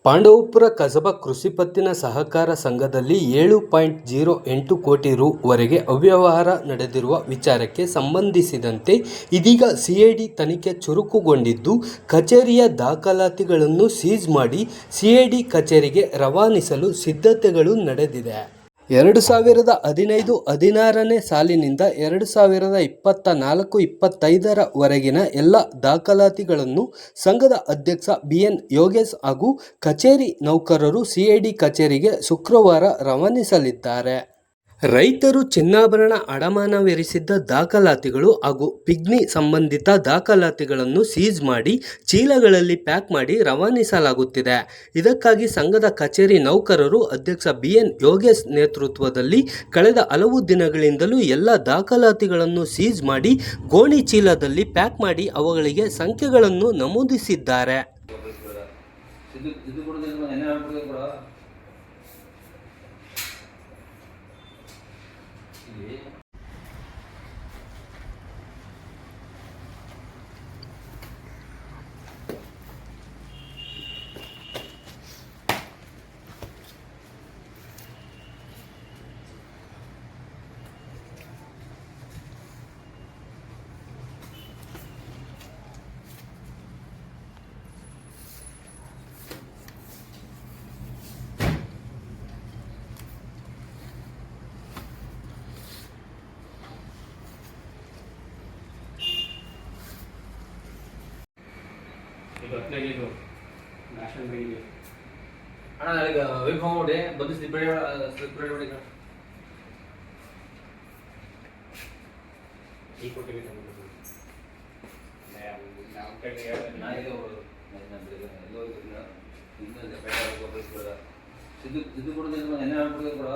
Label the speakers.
Speaker 1: ಪಾಂಡವಪುರ ಕಸಬಾ ಕೃಷಿ ಪತ್ತಿನ ಸಹಕಾರ ಸಂಘದಲ್ಲಿ 7.08 ಕೋಟಿ ರು ವರೆಗೆ ಅವ್ಯವಹಾರ ನಡೆದಿರುವ ವಿಚಾರಕ್ಕೆ ಸಂಬಂಧಿಸಿದಂತೆ ಇದೀಗ ಸಿಐಡಿ ತನಿಖೆ ಚುರುಕುಗೊಂಡಿದ್ದು, ಕಚೇರಿಯ ದಾಖಲಾತಿಗಳನ್ನು ಸೀಜ್ ಮಾಡಿ ಸಿಐಡಿ ಕಚೇರಿಗೆ ರವಾನಿಸಲು ಸಿದ್ಧತೆಗಳು ನಡೆದಿದೆ. 2015-16ನೇ ಸಾಲಿನಿಂದ 2024-25 ವರೆಗಿನ ಎಲ್ಲ ದಾಖಲಾತಿಗಳನ್ನು ಸಂಘದ ಅಧ್ಯಕ್ಷ BN ಯೋಗೇಶ್ ಹಾಗೂ ಕಚೇರಿ ನೌಕರರು ಸಿಐಡಿ ಕಚೇರಿಗೆ ಶುಕ್ರವಾರ ರವಾನಿಸಲಿದ್ದಾರೆ. ರೈತರು ಚಿನ್ನಾಭರಣ ಅಡಮಾನವಿರಿಸಿದ್ದ ದಾಖಲಾತಿಗಳು ಹಾಗೂ ಪಿಗ್ಮಿ ಸಂಬಂಧಿತ ದಾಖಲಾತಿಗಳನ್ನು ಸೀಜ್ ಮಾಡಿ ಚೀಲಗಳಲ್ಲಿ ಪ್ಯಾಕ್ ಮಾಡಿ ರವಾನಿಸಲಾಗುತ್ತಿದೆ. ಇದಕ್ಕಾಗಿ ಸಂಘದ ಕಚೇರಿ ನೌಕರರು ಅಧ್ಯಕ್ಷ BN ಯೋಗೇಶ್ ನೇತೃತ್ವದಲ್ಲಿ ಕಳೆದ ಹಲವು ದಿನಗಳಿಂದಲೂ ಎಲ್ಲ ದಾಖಲಾತಿಗಳನ್ನು ಸೀಜ್ ಮಾಡಿ ಗೋಣಿ ಚೀಲದಲ್ಲಿ ಪ್ಯಾಕ್ ಮಾಡಿ ಅವುಗಳಿಗೆ ಸಂಖ್ಯೆಗಳನ್ನು ನಮೂದಿಸಿದ್ದಾರೆ.
Speaker 2: ಇದು ನ್ಯಾಷನಲ್ ಬ್ಯಾಂಕಿಗೆ ಅಣ್ಣ ನಾಳೆಗೆ ವೇಗ್ ಹೋಗ್ಬಿಡಿ ಬಂದು ಸ್ಲಿಪ್ ಮಾಡಿ ಈ ಕೊಟ್ಟಿಗೆ ನಾವು ಕಡೆ ಎಲ್ಲೋ ಇದು ಕೊಡೋದಿಲ್ಲ ಏನೇ ಹೇಳ್ಬಿಡ್ತಾರೆ ಕೂಡ